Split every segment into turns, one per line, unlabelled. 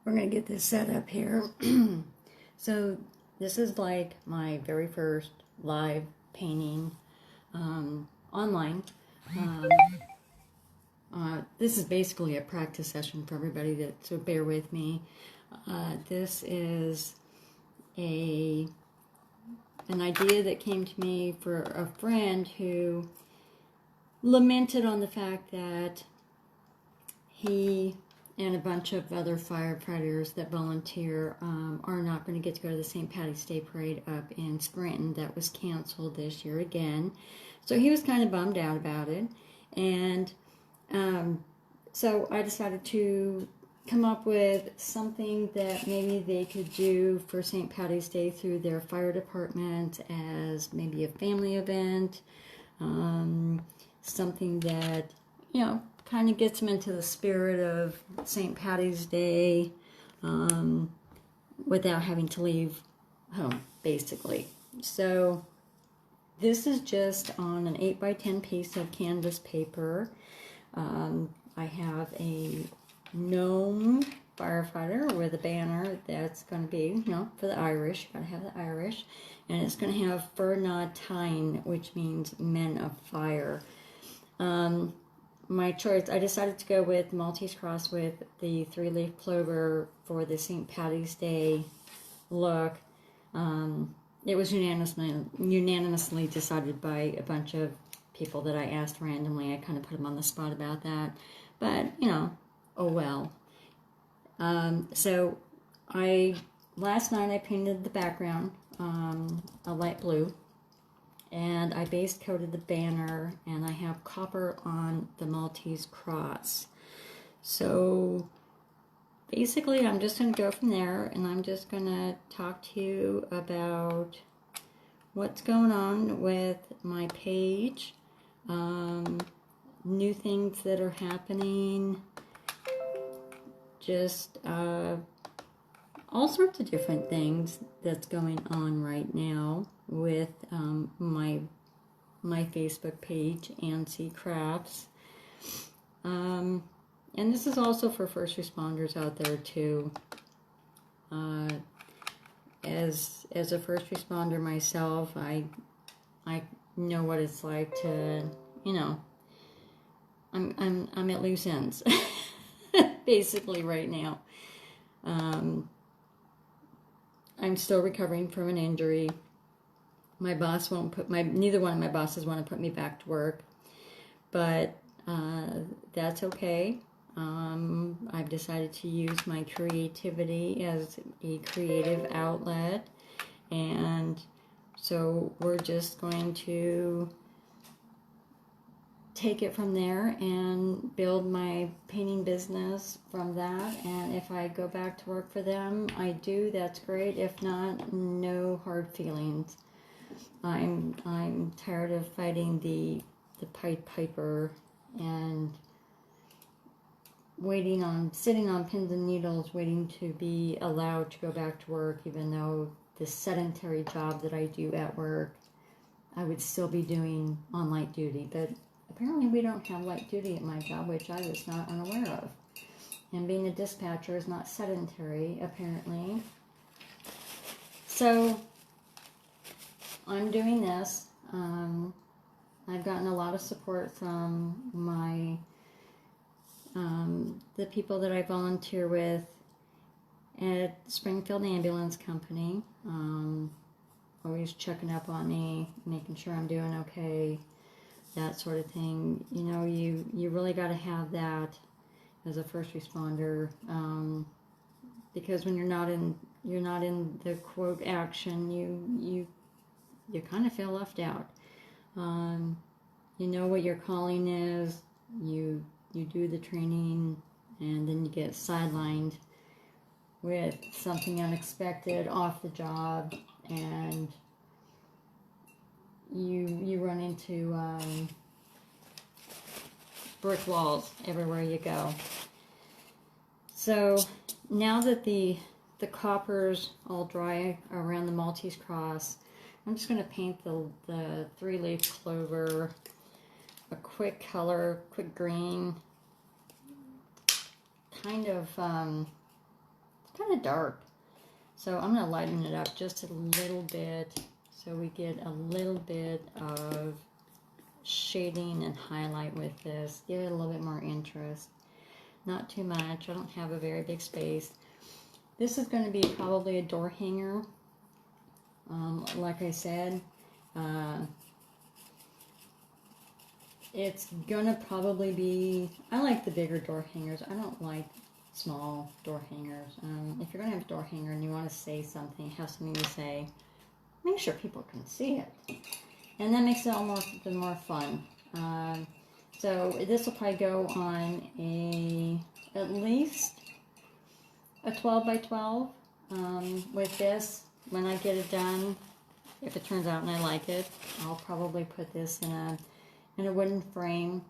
We're going to get this set up here. So this is like my very first live painting online. This is basically a practice session for everybody, so bear with me. This is an idea that came to me for a friend who lamented on the fact that he and a bunch of other firefighters that volunteer are not going to get to go to the St. Patty's Day Parade up in Scranton. That was canceled this year again. So he was kind of bummed out about it. And so I decided to come up with something that maybe they could do for St. Patty's Day through their fire department as maybe a family event. Something that, kind of gets them into the spirit of St. Patty's Day without having to leave home, basically. So this is just on an 8x10 piece of canvas paper. I have a Gnome Firefighter with a banner that's going to be, for the Irish. Got to have the Irish. And it's going to have Fur Nod Tyne, which means men of fire. My choice, I decided to go with Maltese Cross with the 3-leaf clover for the St. Patty's Day look. It was unanimously decided by a bunch of people that I asked randomly. I kind of put them on the spot about that. But, oh well. So last night I painted the background a light blue. And I base coated the banner, and I have copper on the Maltese cross. So basically I'm just going to go from there, and I'm just going to talk to you about what's going on with my page, new things that are happening, just all sorts of different things that's going on right now with my Facebook page, Ansi Crafts. And this is also for first responders out there too. As a first responder myself, I know what it's like to, I'm at loose ends basically right now. I'm still recovering from an injury. My boss neither one of my bosses want to put me back to work, but that's okay. I've decided to use my creativity as a creative outlet, and so we're just going to take it from there and build my painting business from that. And if I go back to work for them, I do, that's great. If not, no hard feelings. I'm tired of fighting the Pied Piper and sitting on pins and needles, waiting to be allowed to go back to work, even though the sedentary job that I do at work, I would still be doing on light duty. But apparently we don't have light duty at my job, which I was not unaware of. And being a dispatcher is not sedentary, apparently. So I'm doing this. I've gotten a lot of support from the people that I volunteer with at Springfield Ambulance Company. Always checking up on me, making sure I'm doing okay, that sort of thing. You really got to have that as a first responder, because when you're not in the quote action, you kind of feel left out. You know what your calling is, you do the training, and then you get sidelined with something unexpected off the job, and you run into brick walls everywhere you go. So now that the copper's all dry around the Maltese Cross, I'm just going to paint the 3-leaf clover a quick color, quick green, kind of dark. So I'm going to lighten it up just a little bit so we get a little bit of shading and highlight with this. Give it a little bit more interest. Not too much. I don't have a very big space. This is going to be probably a door hanger. Like I said, it's going to probably be, I like the bigger door hangers. I don't like small door hangers. If you're going to have a door hanger and you want to say something, have something to say, make sure people can see it. And that makes it almost more fun. So this will probably go on at least a 12 by 12. With this, when I get it done, if it turns out and I like it, I'll probably put this in a wooden frame,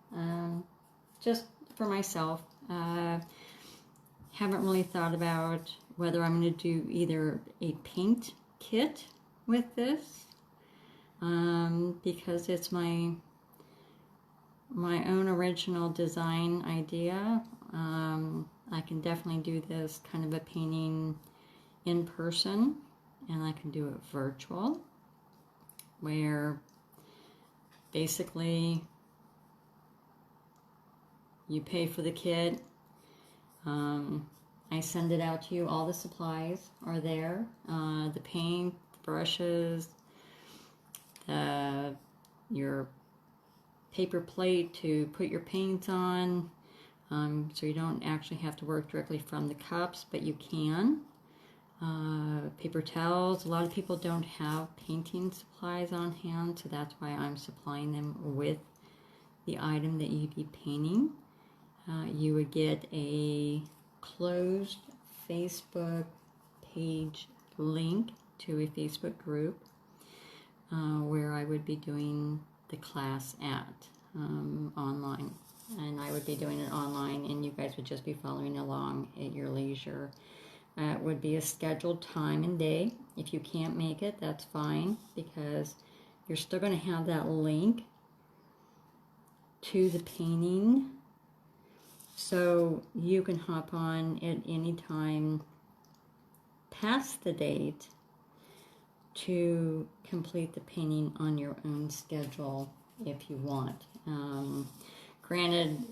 just for myself. Haven't really thought about whether I'm going to do either a paint kit with this, because it's my own original design idea. I can definitely do this kind of a painting in person, and I can do it virtual, where basically you pay for the kit. I send it out to you. All the supplies are there. The paint, brushes, your paper plate to put your paint on, so you don't actually have to work directly from the cups, but you can. Paper towels. A lot of people don't have painting supplies on hand, so that's why I'm supplying them with the item that you'd be painting. You would get a closed Facebook page link to a Facebook group where I would be doing the class at online. And I would be doing it online, and you guys would just be following along at your leisure. It would be a scheduled time and day. If you can't make it, that's fine, because you're still going to have that link to the painting, so you can hop on at any time past the date to complete the painting on your own schedule if you want. Granted,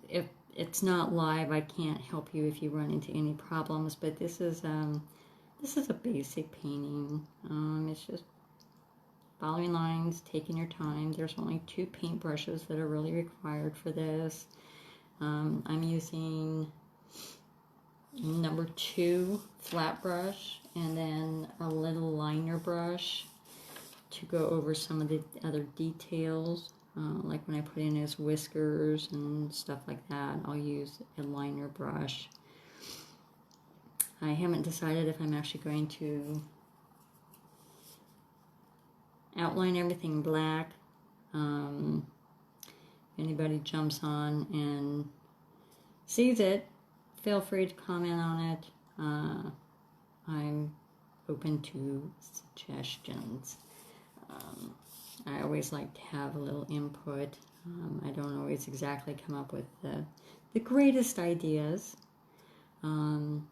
if it's not live, I can't help you if you run into any problems, but this is a basic painting. It's just following lines, taking your time. There's only 2 paint brushes that are really required for this. I'm using number 2 flat brush and then a little liner brush to go over some of the other details. Like when I put in his whiskers and stuff like that, I'll use a liner brush. I haven't decided if I'm actually going to outline everything black. If anybody jumps on and sees it, feel free to comment on it. I'm open to suggestions. I always like to have a little input. I don't always exactly come up with the greatest ideas. One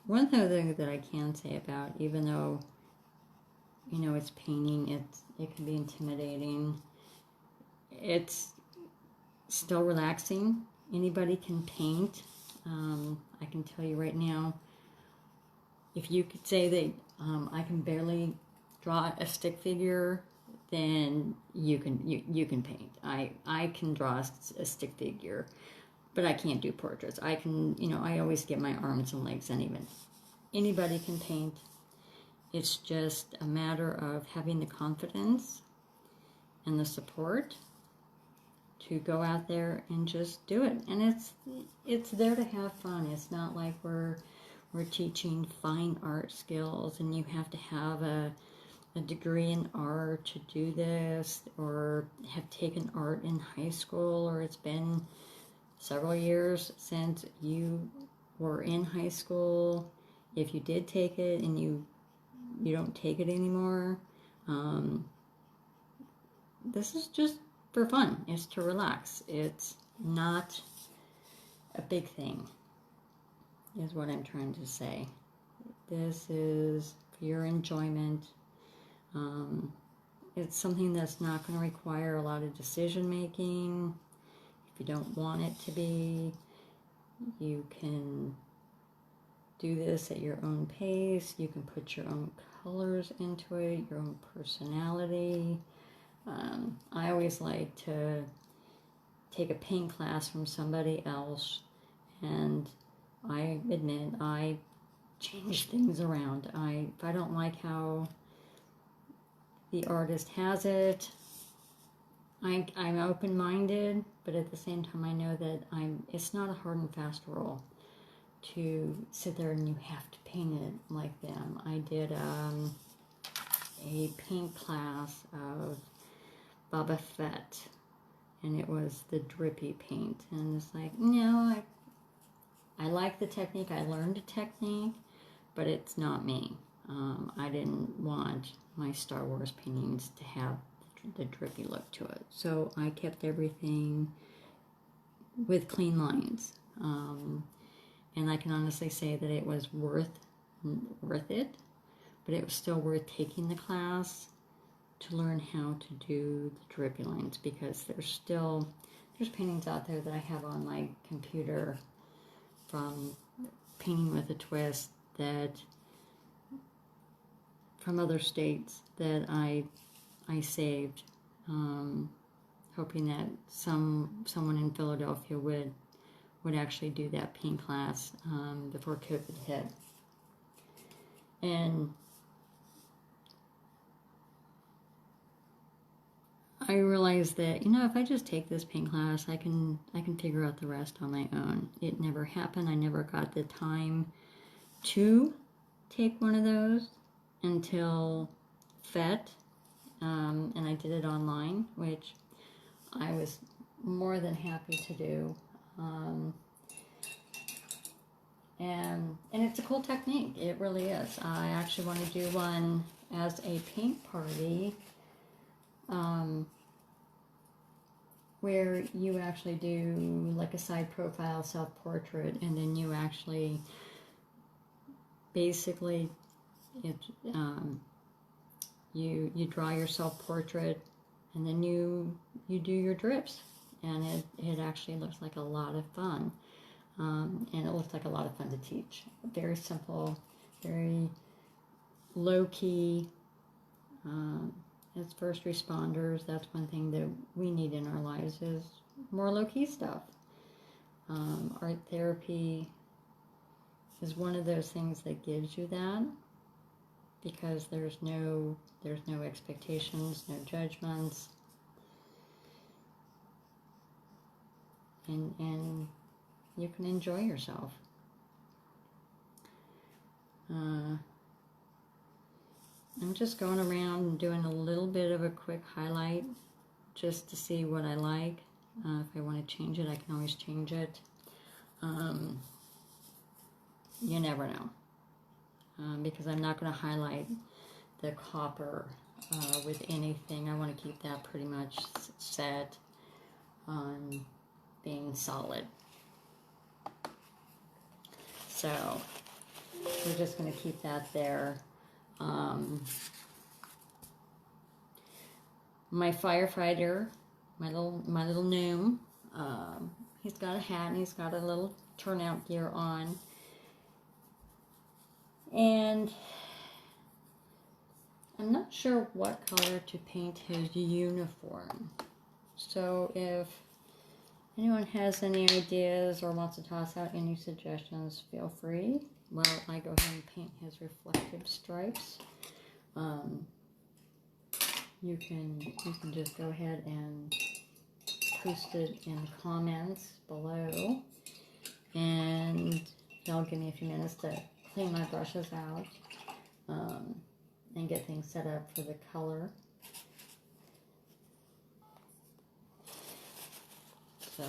thing that I can say about, even though, you know, it's painting, it can be intimidating, it's still relaxing. Anybody can paint. I can tell you right now, if you could say that I can barely draw a stick figure, then you can paint. I can draw a stick figure, but I can't do portraits. I can, you know, I always get my arms and legs uneven. Anybody can paint. It's just a matter of having the confidence and the support to go out there and just do it. And it's there to have fun. It's not like we're teaching fine art skills and you have to have a degree in art to do this, or have taken art in high school, or it's been several years since you were in high school. If you did take it and you don't take it anymore, this is just for fun. It's to relax. It's not a big thing. is what I'm trying to say. This is for your enjoyment. It's something that's not going to require a lot of decision making. If you don't want it to be, you can do this at your own pace. You can put your own colors into it, your own personality. I always like to take a paint class from somebody else, and I admit I change things around. If I don't like how the artist has it, I'm open-minded, but at the same time I know that it's not a hard and fast rule to sit there and you have to paint it like them. I did a paint class of Boba Fett, and it was the drippy paint, and it's like, no, I like the technique, I learned a technique, but it's not me. I didn't want my Star Wars paintings to have the drippy look to it, so I kept everything with clean lines, and I can honestly say that it was worth it, but it was still worth taking the class to learn how to do the drippy lines, because there's paintings out there that I have on my computer from Painting with a Twist, that from other states, that I saved, hoping that someone in Philadelphia would actually do that paint class before COVID hit. And I realized that, if I just take this paint class, I can figure out the rest on my own. It never happened. I never got the time to take one of those until FET, and I did it online, which I was more than happy to do. And it's a cool technique. It really is. I actually want to do one as a paint party, where you actually do like a side profile self-portrait, and then you actually basically you draw your self-portrait, and then you do your drips, and it actually looks like a lot of fun, and it looks like a lot of fun to teach. Very simple, very low-key. As first responders, that's one thing that we need in our lives, is more low-key stuff. Art therapy is one of those things that gives you that, because there's no expectations, no judgments, and you can enjoy yourself. I'm just going around and doing a little bit of a quick highlight just to see what I like. If I want to change it, I can always change it. You never know. Because I'm not going to highlight the copper with anything. I want to keep that pretty much set on being solid. So we're just going to keep that there. My Firefighter, my little gnome, he's got a hat and he's got a little turnout gear on, and I'm not sure what color to paint his uniform. So if anyone has any ideas or wants to toss out any suggestions, feel free. While I go ahead and paint his reflective stripes, you can just go ahead and post it in the comments below, and that'll give me a few minutes to clean my brushes out and get things set up for the color. So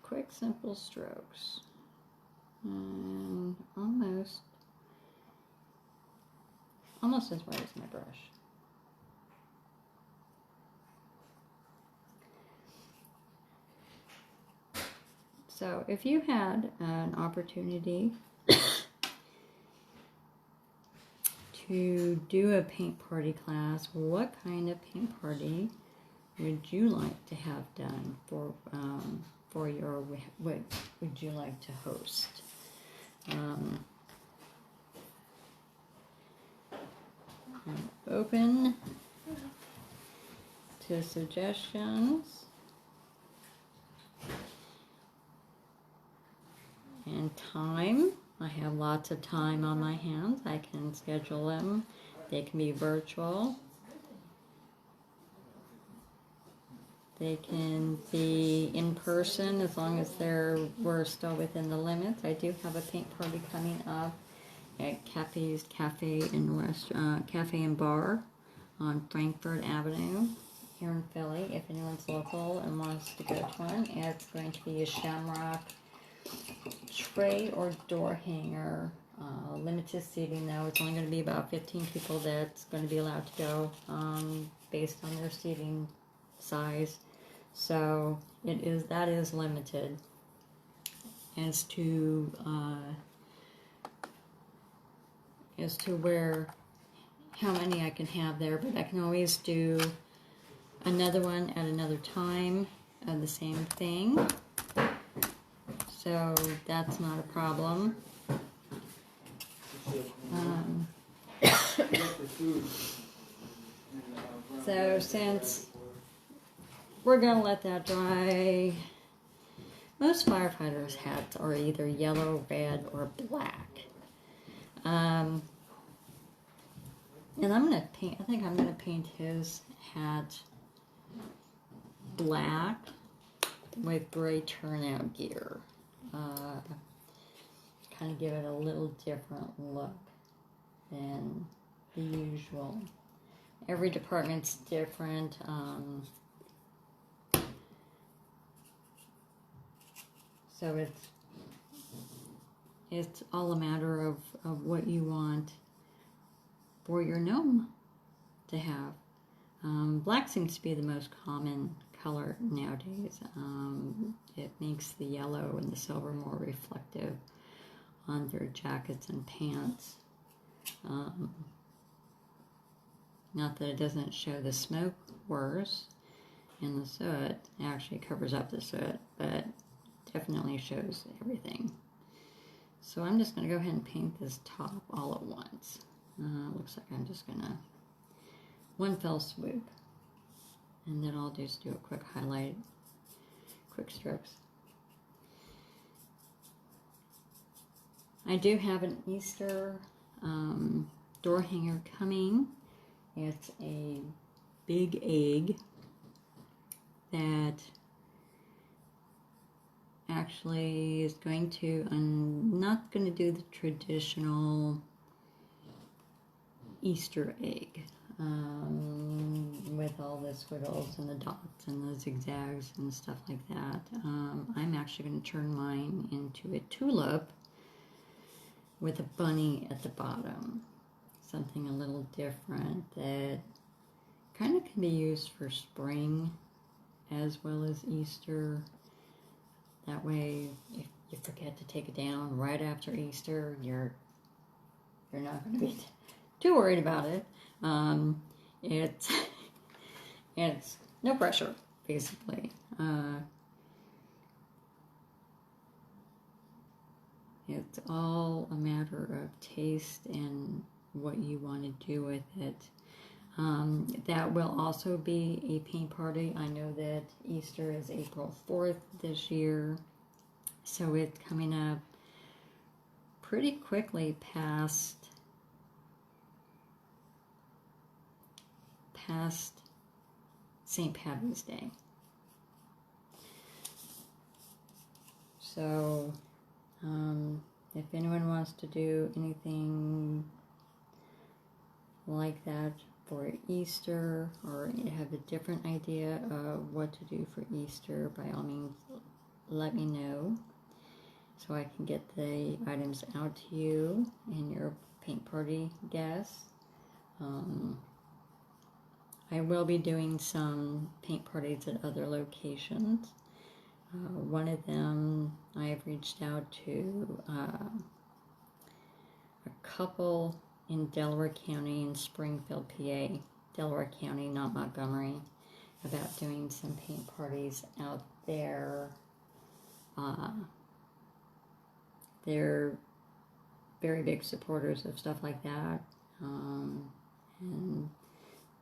quick, simple strokes, and almost almost as wide as my brush. So if you had an opportunity to do a paint party class, what kind of paint party would you like to have done for your, what would you like to host? I'm open to suggestions. And time, I have lots of time on my hands. I can schedule them. They can be virtual. They can be in person as long as we're still within the limits. I do have a paint party coming up at Cafe and Bar on Frankfurt Avenue here in Philly. If anyone's local and wants to go to one, it's going to be a shamrock tray or door hanger. Limited seating though. It's only going to be about 15 people that's going to be allowed to go based on their seating size. So that is limited as to how many I can have there, but I can always do another one at another time of the same thing. So that's not a problem. So since we're going to let that dry, most firefighters' hats are either yellow, red, or black. And I'm going to paint, I think I'm going to paint his hat black with gray turnout gear. Kind of give it a little different look than the usual. Every department's different. So it's all a matter of what you want for your gnome to have. Black seems to be the most common color nowadays. It makes the yellow and the silver more reflective on their jackets and pants. Not that it doesn't show the smoke worse and the soot. It actually covers up the soot, but definitely shows everything. So I'm just going to go ahead and paint this top all at once. Looks like I'm just going to one fell swoop. And then I'll just do a quick highlight, quick strokes. I do have an Easter door hanger coming. It's a big egg that actually is going to, I'm not going to do the traditional Easter egg with all the squiggles and the dots and the zigzags and stuff like that. I'm actually going to turn mine into a tulip with a bunny at the bottom. Something a little different that kind of can be used for spring as well as Easter. That way, if you forget to take it down right after Easter, you're not going to be too worried about it. It's no pressure, basically. It's all a matter of taste and what you want to do with it. That will also be a paint party. I know that Easter is April 4th this year, so it's coming up pretty quickly past St. Patty's Day. So if anyone wants to do anything like that for Easter, or you have a different idea of what to do for Easter, by all means let me know so I can get the items out to you and your paint party guests. I will be doing some paint parties at other locations. One of them, I have reached out to a couple in Delaware County in Springfield, PA. Delaware County, not Montgomery, about doing some paint parties out there. They're very big supporters of stuff like that, and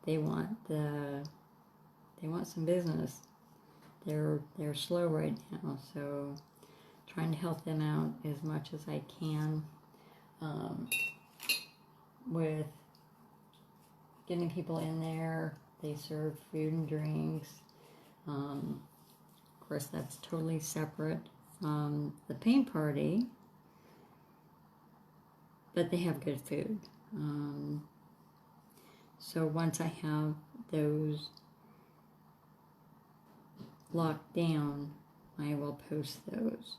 they want some business. They're slow right now, so trying to help them out as much as I can with getting people in there. They serve food and drinks. Of course, that's totally separate from the paint party, but they have good food. So once I have those locked down, I will post those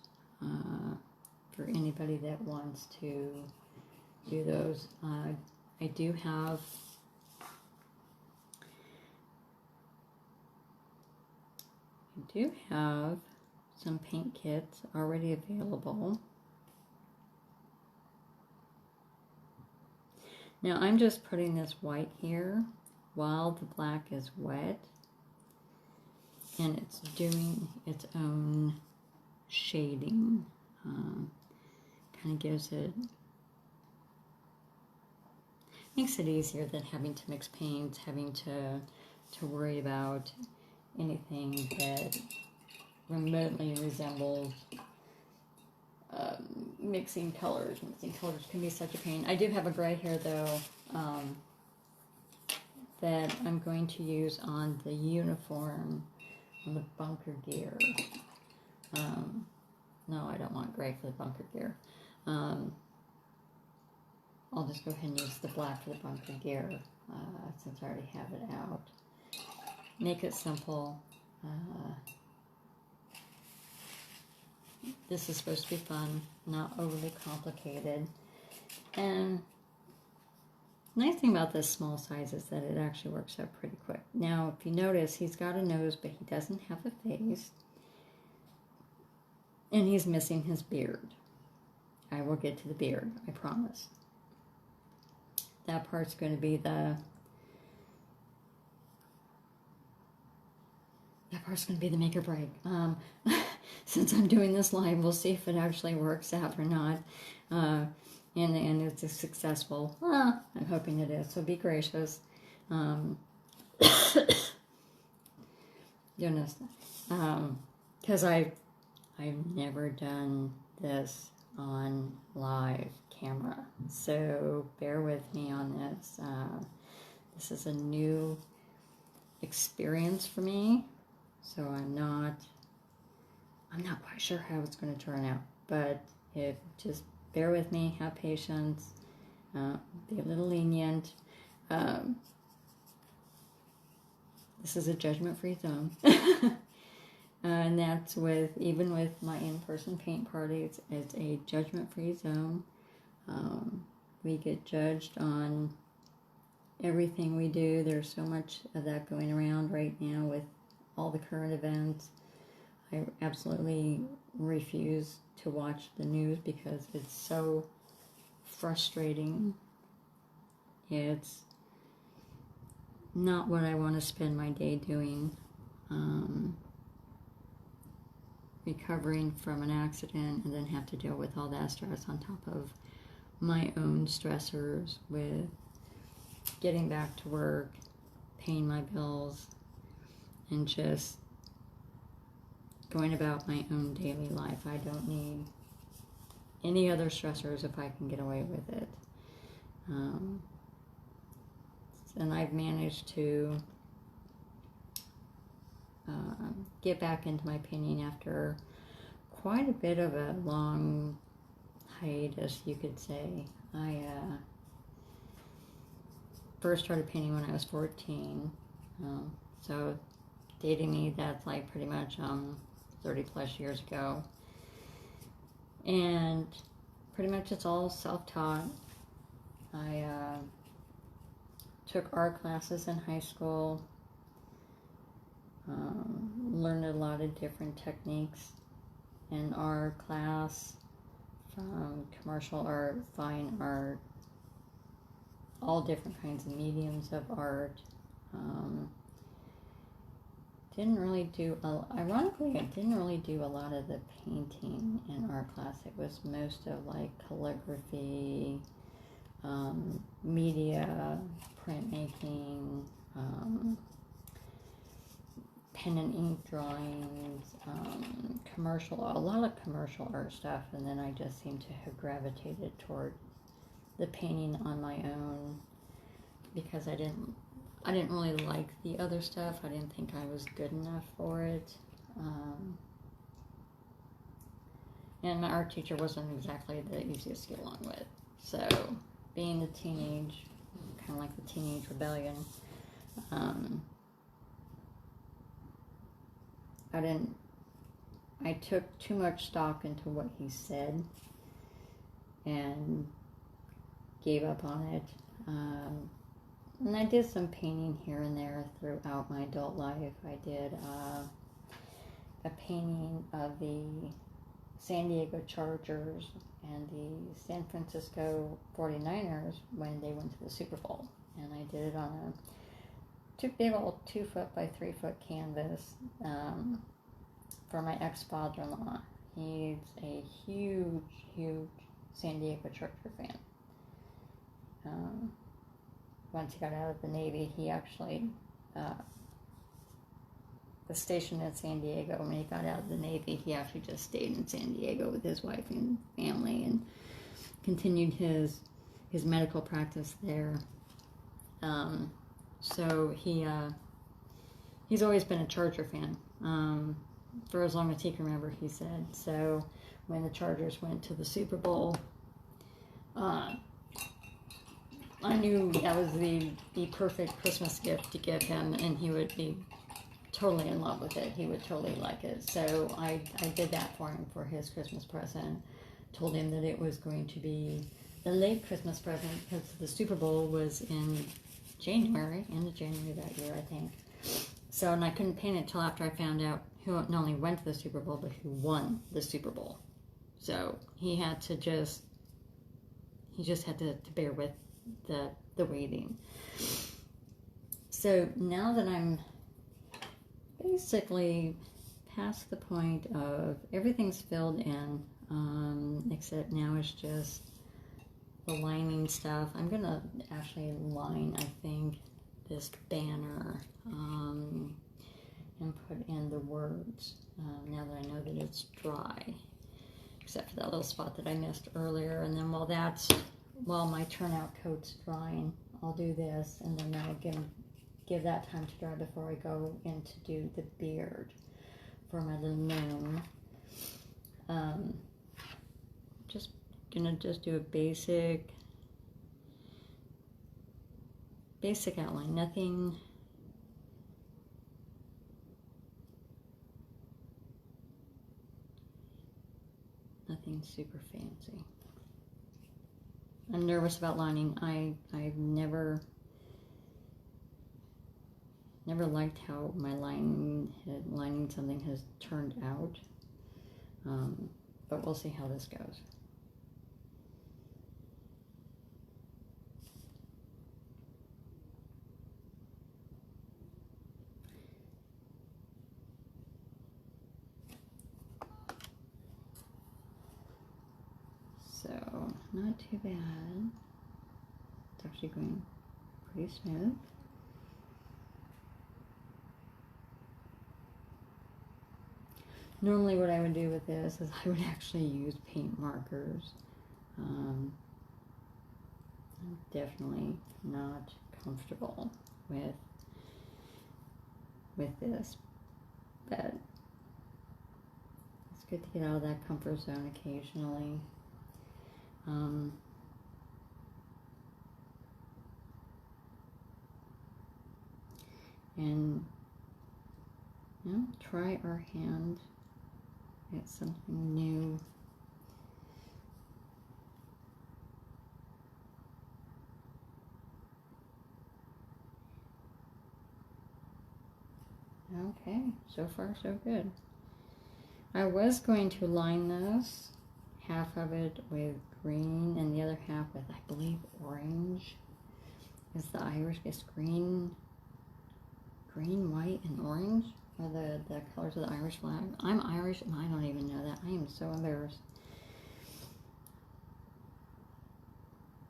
for anybody that wants to do those. I do have some paint kits already available. Now I'm just putting this white here while the black is wet, and it's doing its own shading. Kind of gives it, makes it easier than having to mix paints, having to worry about anything that remotely resembles mixing colors. Mixing colors can be such a pain. I do have a gray hair though that I'm going to use on the uniform, on the bunker gear. No, I don't want gray for the bunker gear. I'll just go ahead and use the black for the bunker gear since I already have it out. Make it simple. This is supposed to be fun, not overly complicated. And the nice thing about this small size is that it actually works out pretty quick. Now, if you notice, he's got a nose, but he doesn't have a face. And he's missing his beard. I will get to the beard, I promise. That part's going to be the make or break. Since I'm doing this live, we'll see if it actually works out or not. And it's successful. I'm hoping it is, so be gracious. Goodness. Because I've never done this on live camera, so bear with me on this. This is a new experience for me, so I'm not quite sure how it's going to turn out, but just bear with me, have patience, be a little lenient. This is a judgment-free zone. And that's even with my in-person paint parties, it's a judgment-free zone. We get judged on everything we do. There's so much of that going around right now with all the current events. I absolutely refuse to watch the news because it's so frustrating. It's not what I want to spend my day doing. Recovering from an accident and then have to deal with all that stress on top of my own stressors with getting back to work, paying my bills, and just going about my own daily life. I don't need any other stressors if I can get away with it. And I've managed to get back into my painting after quite a bit of a long hiatus, you could say. I first started painting when I was 14, so dating me, that's like pretty much 30 plus years ago, and pretty much it's all self-taught. took art classes in high school, learned a lot of different techniques in art class, from commercial art, fine art, all different kinds of mediums of art. Didn't really do, ironically, I didn't really do a lot of the painting in art class. It was most of like calligraphy, media, printmaking, pen and ink drawings, a lot of commercial art stuff, and then I just seemed to have gravitated toward the painting on my own because I didn't really like the other stuff. I didn't think I was good enough for it. And my art teacher wasn't exactly the easiest to get along with. So, being a teenage, kind of like the teenage rebellion, I took too much stock into what he said and gave up on it. And I did some painting here and there throughout my adult life. I did a painting of the San Diego Chargers and the San Francisco 49ers when they went to the Super Bowl. And I did it on a big old 2-foot by 3-foot canvas for my ex-father-in-law. He's a huge, huge San Diego Charger fan. Once he got out of the Navy, he actually was stationed in San Diego. When he got out of the Navy, he actually just stayed in San Diego with his wife and family and continued his medical practice there. So he's always been a Charger fan for as long as he can remember, he said. So when the Chargers went to the Super Bowl, I knew that was the perfect Christmas gift to give him, and he would be totally in love with it. He would totally like it. So I did that for him for his Christmas present. Told him that it was going to be a late Christmas present because the Super Bowl was in January, end of January that year, I think. So, and I couldn't paint it till after I found out who not only went to the Super Bowl, but who won the Super Bowl. So he just had to bear with the waiting. So now that I'm basically past the point of everything's filled in, except now it's just the lining stuff. I'm gonna actually line, I think, this banner and put in the words now that I know that it's dry, except for that little spot that I missed earlier. And then while my turnout coat's drying, I'll do this, and then I'll give that time to dry before I go in to do the beard for my little gnome. Just gonna do a basic outline, nothing super fancy. I'm nervous about lining. I've never liked how my lining something has turned out, but we'll see how this goes. So, not too bad. It's actually going pretty smooth. Normally what I would do with this is I would actually use paint markers. I'm definitely not comfortable with this, but it's good to get out of that comfort zone occasionally. And try our hand at something new. Okay, so far so good. I was going to line this, half of it with green and the other half with, I believe, orange. Is the Irish, it's green, white, and orange are the colors of the Irish flag. I'm Irish and I don't even know that. I am so embarrassed.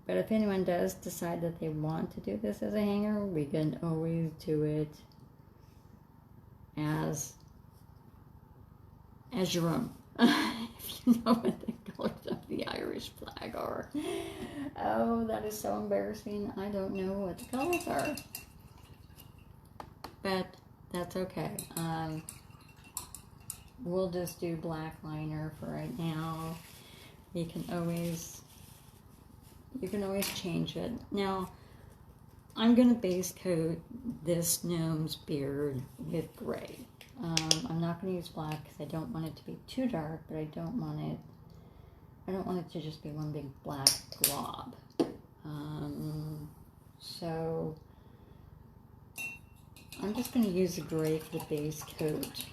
But if anyone does decide that they want to do this as a hanger, we can always do it as your own. If you know what the colors of the Irish flag are. Oh, that is so embarrassing. I don't know what the colors are. But that's okay. We'll just do black liner for right now. You can always change it. Now, I'm going to base coat this gnome's beard with gray. I'm not going to use black because I don't want it to be too dark, but I don't want it to just be one big black glob. So I'm just going to use the gray for the base coat.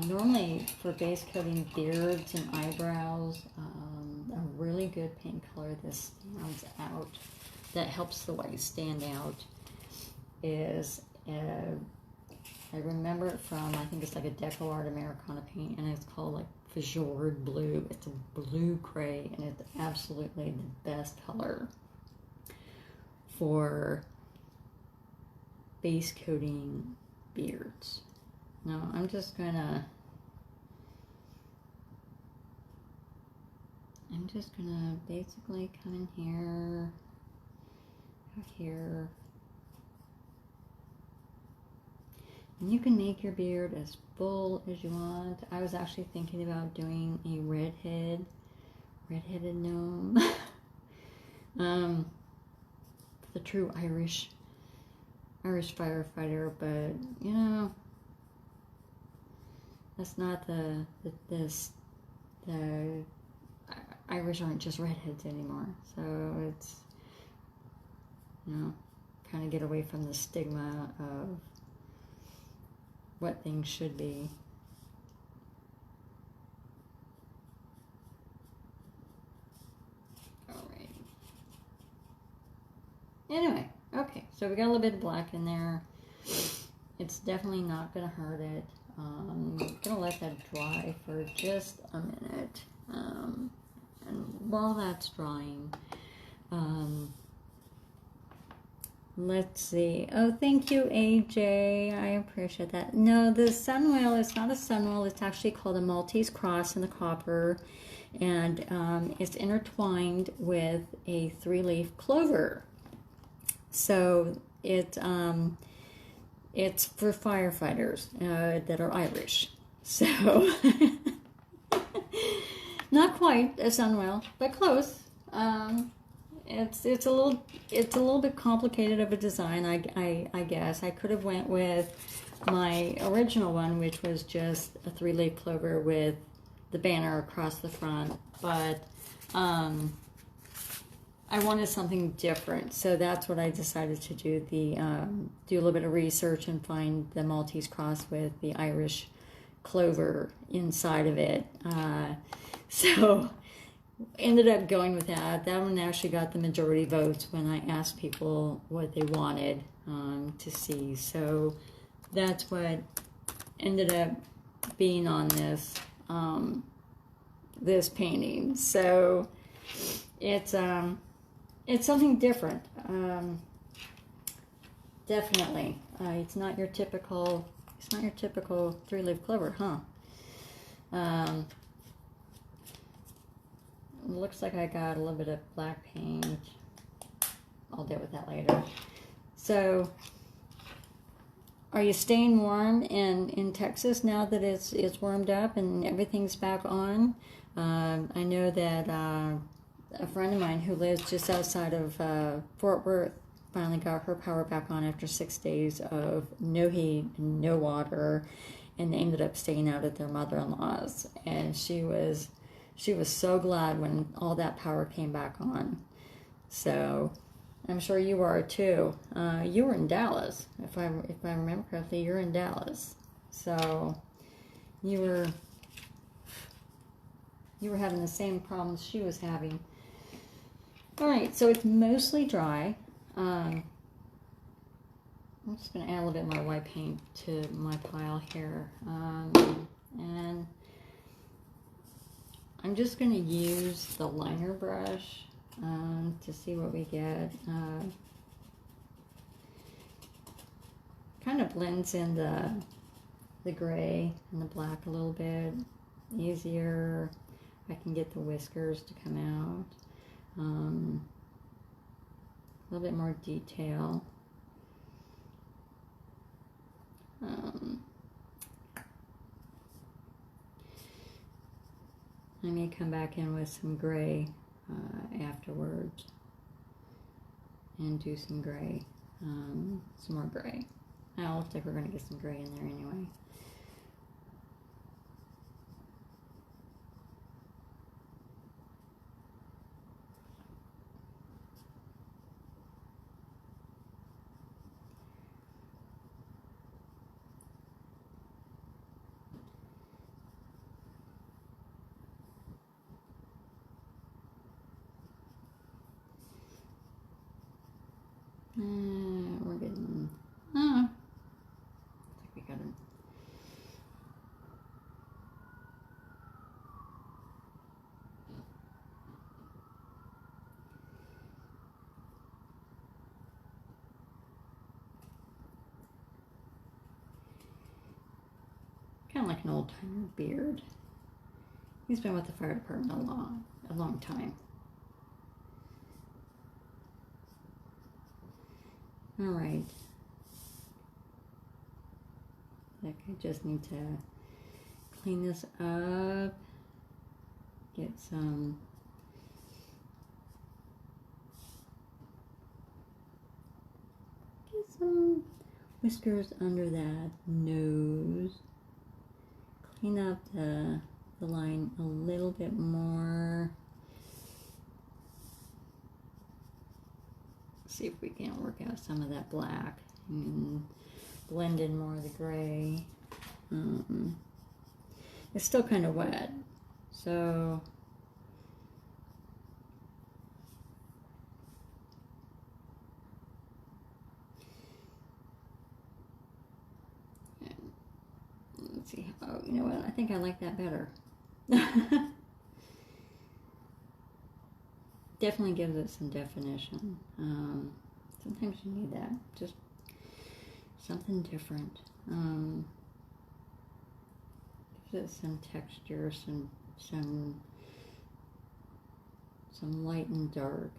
Normally for base coating beards and eyebrows, a really good paint color that stands out, that helps the white stand out, is I remember it from, I think it's like a Deco Art Americana paint, and it's called like Fjord Blue. It's a blue gray, and it's absolutely the best color for base coating beards. Now I'm just gonna basically come in here, out here. And you can make your beard as full as you want. I was actually thinking about doing a redheaded gnome. The true Irish firefighter, but you know, that's not the Irish aren't just redheads anymore. So it's, you know, kind of get away from the stigma of what things should be. All right. Anyway, okay, so we got a little bit of black in there. It's definitely not going to hurt it. I'm going to let that dry for just a minute. And while that's drying, let's see. Oh, thank you, AJ. I appreciate that. No, the sunwheel is not a sunwheel. It's actually called a Maltese cross in the copper. And it's intertwined with a 3-leaf clover. So it's for firefighters that are Irish. So not quite a sunwheel, but close. It's a little bit complicated of a design. I guess I could have went with my original one, which was just a 3-leaf clover with the banner across the front, but I wanted something different, so that's what I decided to do. Do a little bit of research and find the Maltese cross with the Irish clover inside of it. So ended up going with that. That one actually got the majority votes when I asked people what they wanted to see. So that's what ended up being on this painting. So it's something different. Definitely. It's not your typical 3-leaf clover, huh? Looks like I got a little bit of black paint. I'll deal with that later. So, are you staying warm in Texas now that it's warmed up and everything's back on? I know that a friend of mine who lives just outside of Fort Worth finally got her power back on after 6 days of no heat, no water, and they ended up staying out at their mother-in-law's. And she was so glad when all that power came back on. So I'm sure you are too. You were in Dallas, if I remember correctly. You're in Dallas. So you were having the same problems she was having. All right, so it's mostly dry. I'm just going to add a little bit more white paint to my pile here. And I'm just going to use the liner brush to see what we get. Kind of blends in the gray and the black a little bit easier. I can get the whiskers to come out. A little bit more detail. I may come back in with some gray afterwards and do some gray, some more gray. It looks like we're going to get some gray in there anyway. We're getting, I think we got it. Kind of like an old-timer beard. He's been with the fire department a long time. All right. I just need to clean this up. Get some whiskers under that nose. Clean up the line a little bit more. See if we can work out some of that black and blend in more of the gray. It's still kind of wet, so let's see. Oh, you know what? I think I like that better. Definitely gives it some definition. Sometimes you need that, just something different. Gives it some texture, some light and dark.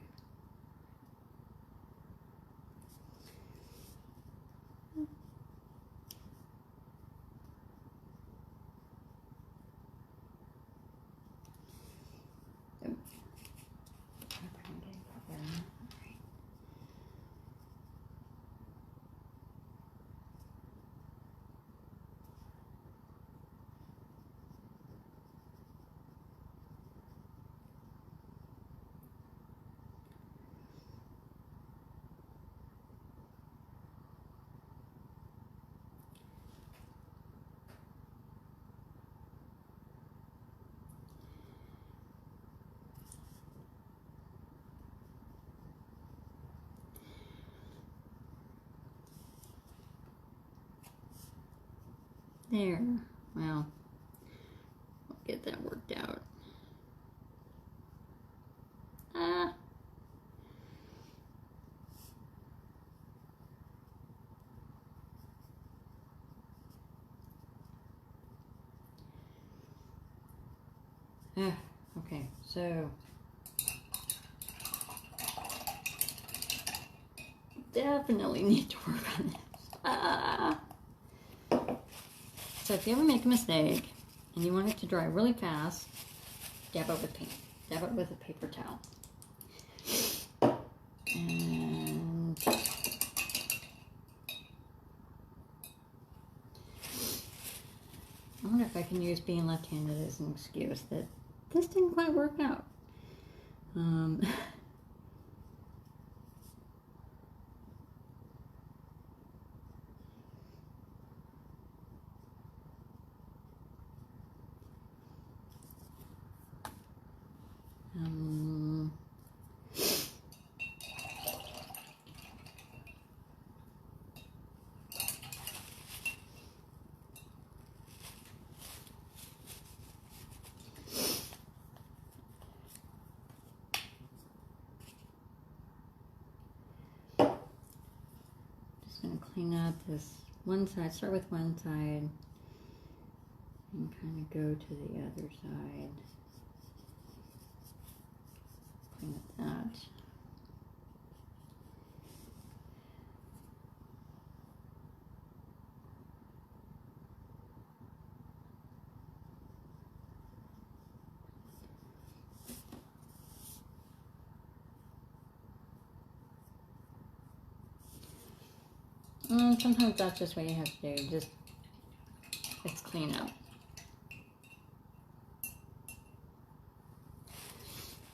There. Well, I'll get that worked out. Okay, so definitely need to work on this. So if you ever make a mistake and you want it to dry really fast, dab it with paint. Dab it with a paper towel. And I wonder if I can use being left-handed as an excuse that this didn't quite work out. just going to clean up this one side, start with one side, and kind of go to the other side. Clean up that. Sometimes that's just what you have to do. Just, let's clean up.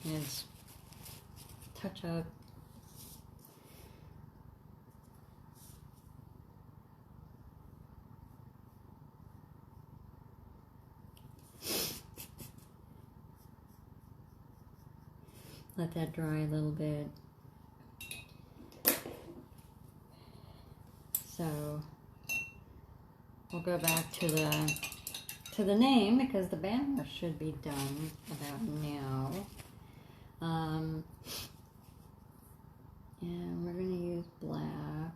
It's touch up. Let that dry a little bit. So we'll go back to the name because the banner should be done about now. And we're going to use black.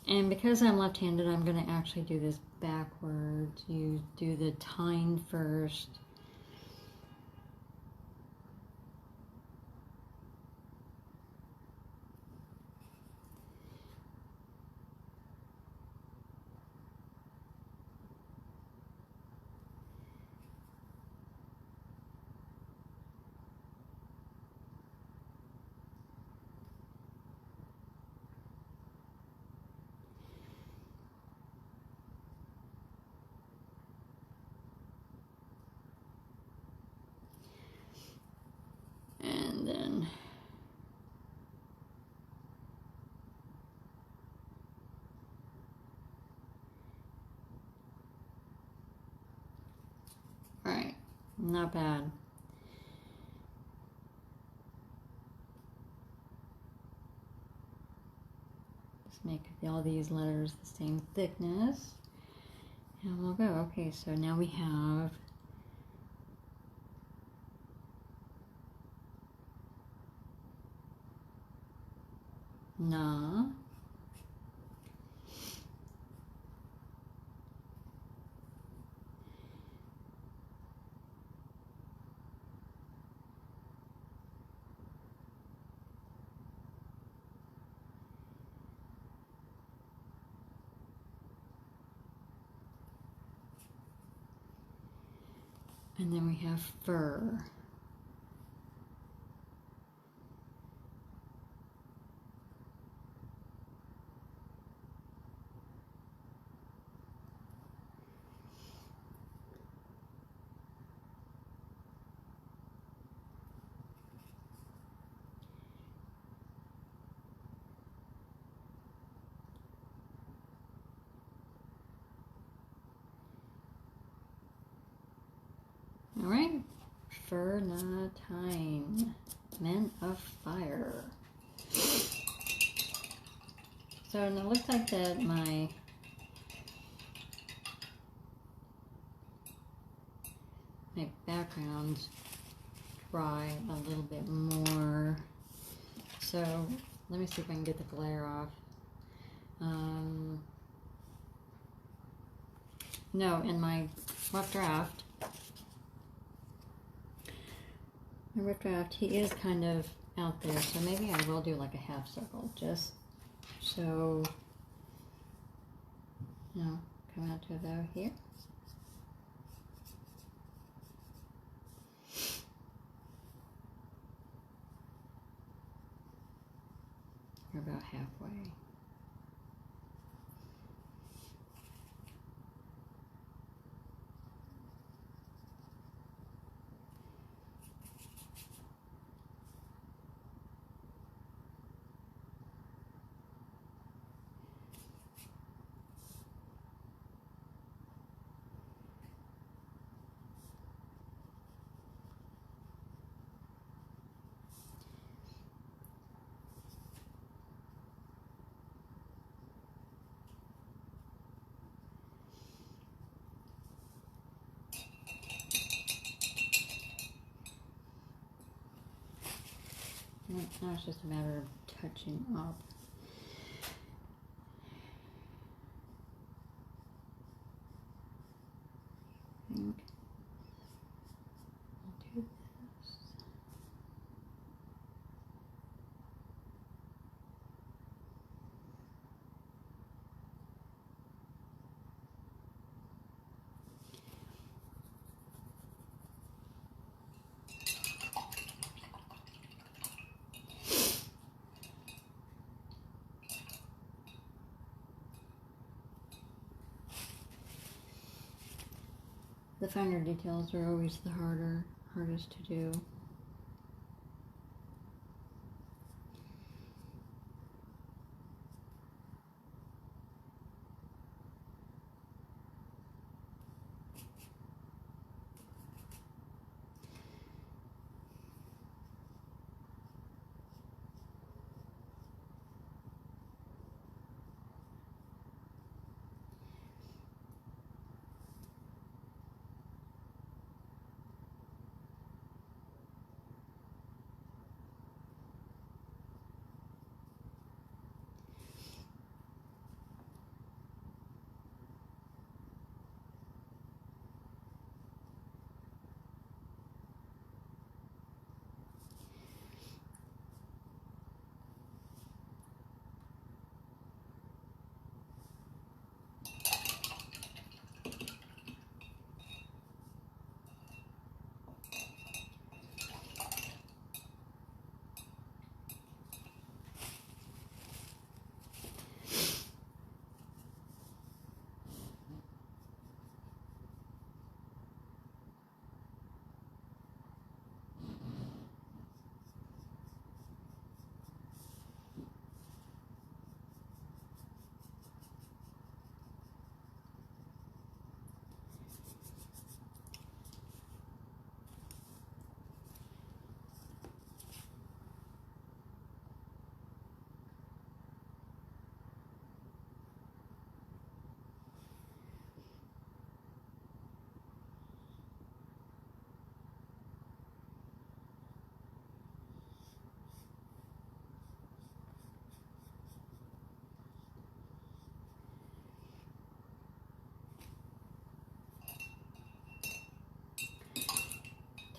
And because I'm left-handed, I'm going to actually do this backwards. You do the tine first. And then all right, not bad. Just make all these letters the same thickness. And we'll go. Okay, so now we have na, and then we have fur. All right, Fernatine, Men of Fire. So and it looks like that my background's dry a little bit more. So let me see if I can get the glare off. No, in my rough draft, he is kind of out there, so maybe I will do like a half circle, just so, you know, come out to about here. We're about halfway. Now it's just a matter of touching up. The finer details are always the hardest to do.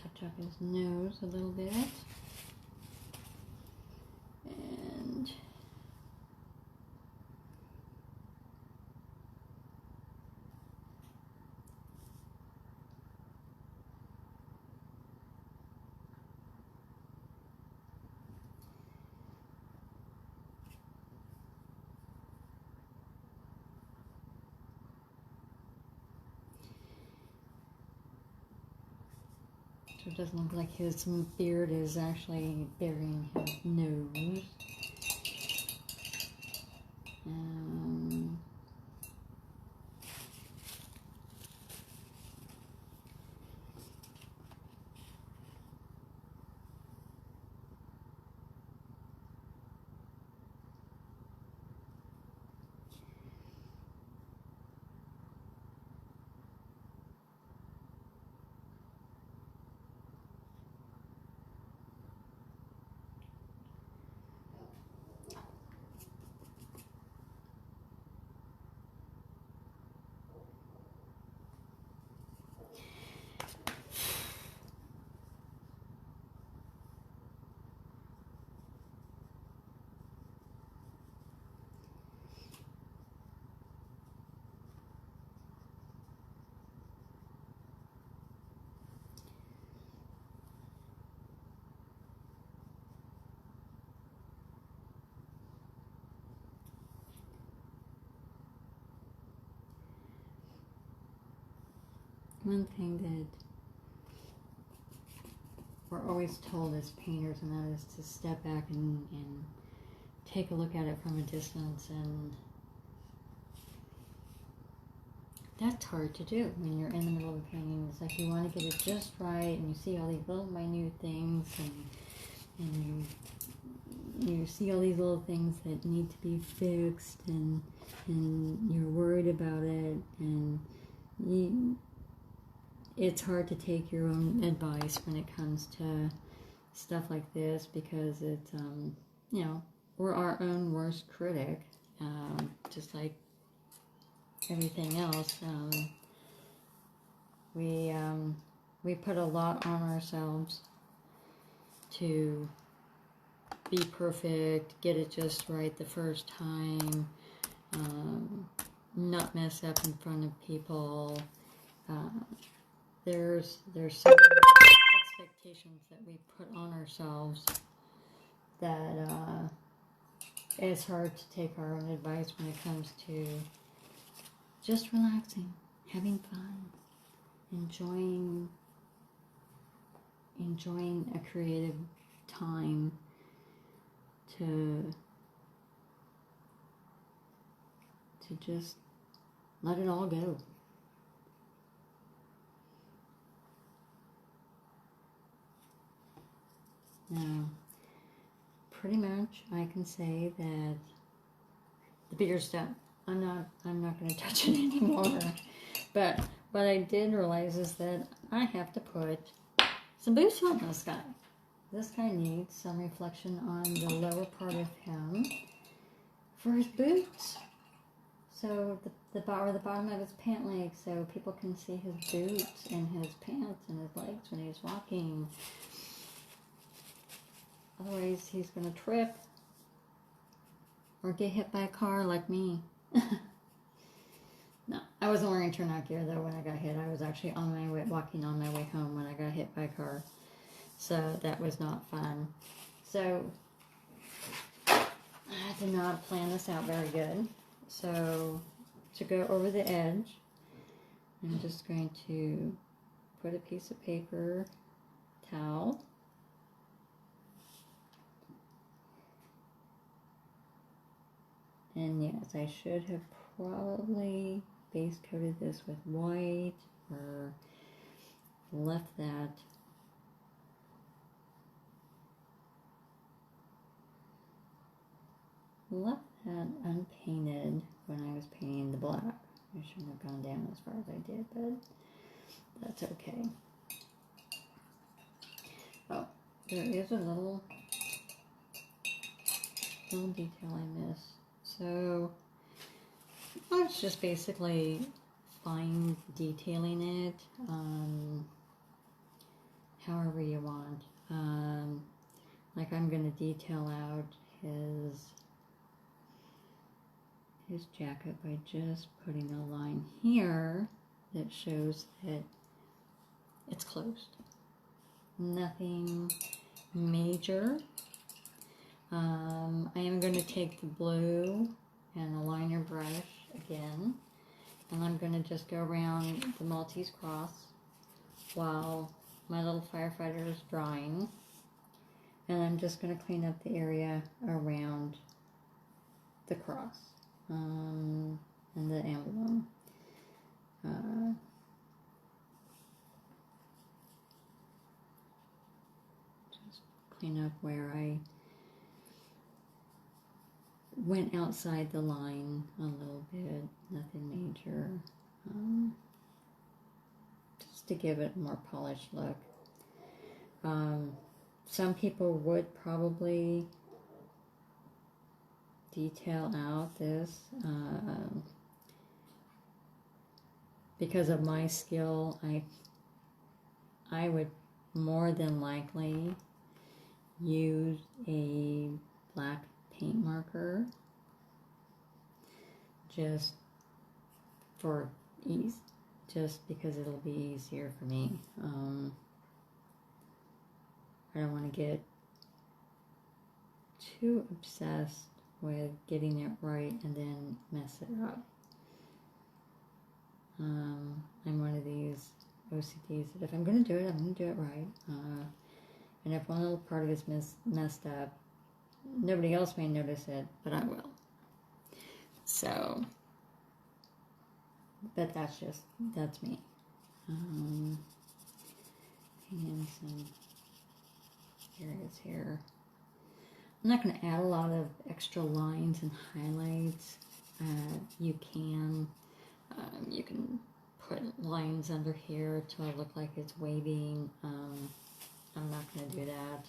Touch up his nose a little bit. And so it doesn't look like his beard is actually burying his nose. one thing that we're always told as painters, and that is to step back and take a look at it from a distance, and that's hard to do when you're in the middle of a painting. It's like you want to get it just right, and you see all these little minute things, and you see all these little things that need to be fixed, and you're worried about it, and it's hard to take your own advice when it comes to stuff like this, because it's, you know, we're our own worst critic, just like everything else. We put a lot on ourselves to be perfect, get it just right the first time, not mess up in front of people. There's so many expectations that we put on ourselves that it's hard to take our own advice when it comes to just relaxing, having fun, enjoying a creative time to just let it all go. Now, pretty much I can say that the beer's done. I'm not going to touch it anymore. But what I did realize is that I have to put some boots on this guy. This guy needs some reflection on the lower part of him for his boots. So the bottom of his pant leg, so people can see his boots and his pants and his legs when he's walking. Otherwise, he's going to trip or get hit by a car like me. No, I wasn't wearing turnout gear though when I got hit. I was actually on my way, walking on my way home when I got hit by a car. So that was not fun. So I did not plan this out very good. So to go over the edge, I'm just going to put a piece of paper towel. And yes, I should have probably base coated this with white or left that unpainted when I was painting the black. I shouldn't have gone down as far as I did, but that's okay. Oh, there is a little detail I missed. So I was just basically fine detailing it however you want. Like I'm going to detail out his jacket by just putting a line here that shows that it's closed. Nothing major. I am going to take the blue and a liner brush again, and I'm going to just go around the Maltese cross while my little firefighter is drying, and I'm just going to clean up the area around the cross and the emblem. Just clean up where I went outside the line a little bit, nothing major, just to give it a more polished look. Some people would probably detail out this because of my skill. I would more than likely use a black paint marker just for ease, just because it'll be easier for me. I don't want to get too obsessed with getting it right and then mess it up. I'm one of these OCDs that if I'm going to do it, I'm going to do it right. And if one little part of it's messed up, nobody else may notice it, but I will. So, but that's me. And some areas here. I'm not going to add a lot of extra lines and highlights. You can put lines under here to look like it's waving. I'm not going to do that.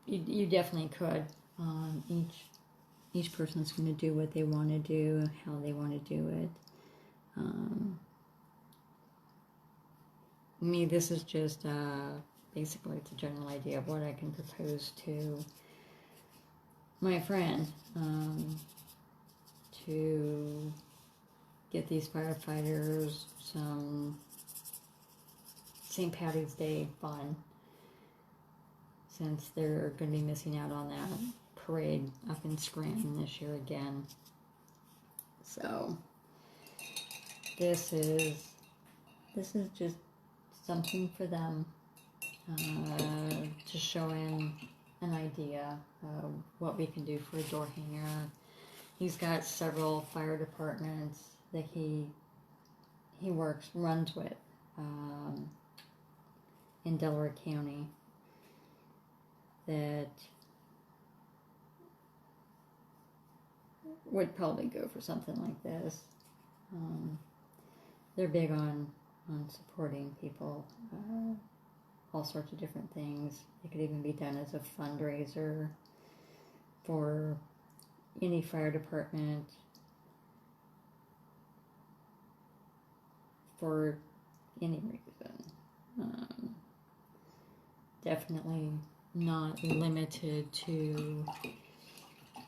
You definitely could. Each person's going to do what they want to do, how they want to do it. Me, this is just basically it's a general idea of what I can propose to my friend to get these firefighters some St. Patty's Day fun, since they're going to be missing out on that parade up in Scranton this year again. So this is this is just something for them to show in an idea of what we can do for a door hanger. He's got several fire departments that he runs with in Delaware County that would probably go for something like this. They're big on supporting people, all sorts of different things. It could even be done as a fundraiser for any fire department for any reason. Definitely not limited to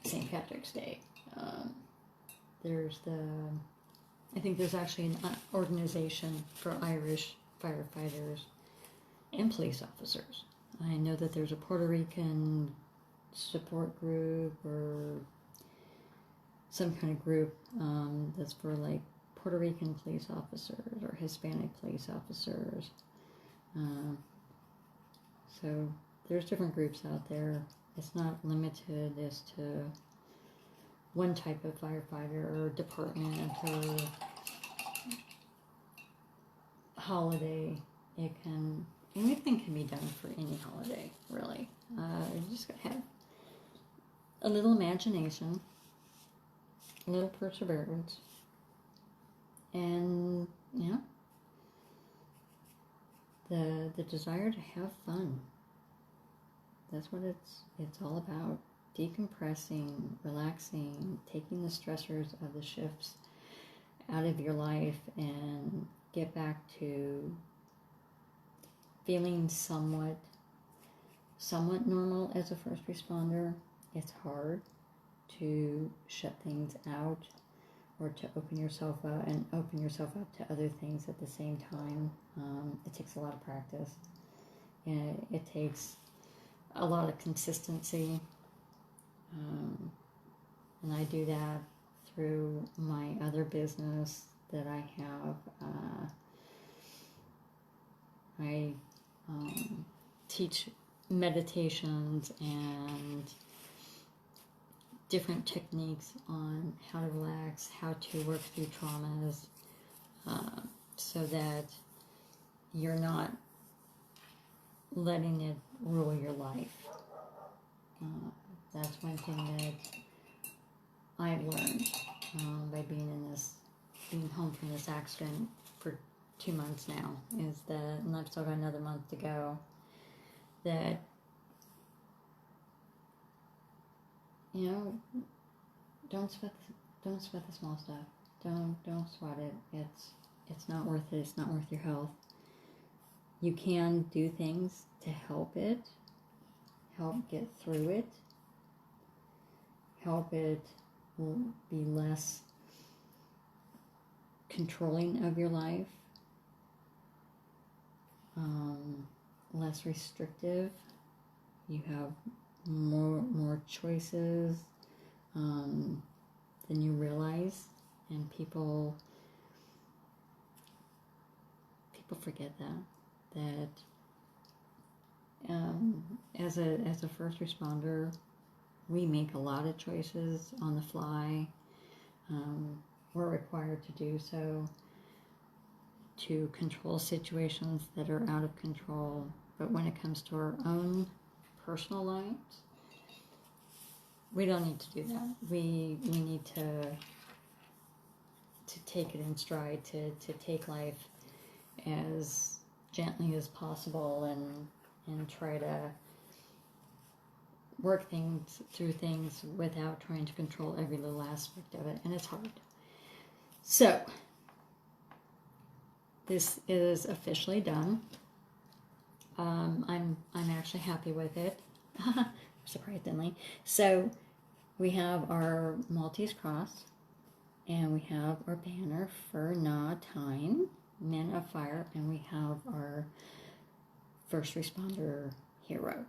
St. Patrick's Day. I think there's actually an organization for Irish firefighters and police officers. I know that there's a Puerto Rican support group or some kind of group that's for like Puerto Rican police officers or Hispanic police officers. So there's different groups out there. It's not limited as to one type of firefighter or department or holiday. Anything can be done for any holiday, really. You just gotta have a little imagination, a little perseverance, and the desire to have fun. That's what it's all about. Decompressing, relaxing, taking the stressors of the shifts out of your life and get back to feeling somewhat normal as a first responder. It's hard to shut things out or to open yourself up to other things at the same time. It takes a lot of practice, and it takes a lot of consistency. And I do that through my other business that I have. I teach meditations and different techniques on how to relax, how to work through traumas, so that you're not letting it rule your life. That's one thing that I've learned by being home from this accident for 2 months now, is that, and I've still got another month to go, that, don't sweat the small stuff. Don't sweat it. It's not worth it. It's not worth your health. You can do things to help get through it, help it be less controlling of your life, less restrictive. You have more choices than you realize, and people forget that as a first responder, we make a lot of choices on the fly. We're required to do so to control situations that are out of control. But when it comes to our own personal lives, we don't need to do that. We need to take it in stride, to take life as gently as possible, and try to work through things without trying to control every little aspect of it, and it's hard. So this is officially done. I'm actually happy with it, surprisingly. So we have our Maltese cross, and we have our banner for Na Time, Men of Fire, and we have our first responder hero.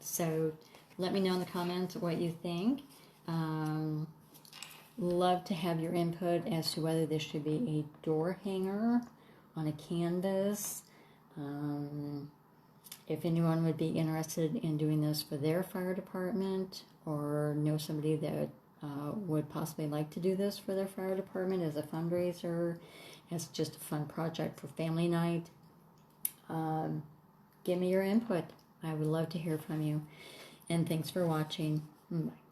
So let me know in the comments what you think. Love to have your input as to whether this should be a door hanger on a canvas. If anyone would be interested in doing this for their fire department, or know somebody that would possibly like to do this for their fire department as a fundraiser, as just a fun project for family night, give me your input. I would love to hear from you. And thanks for watching. Bye.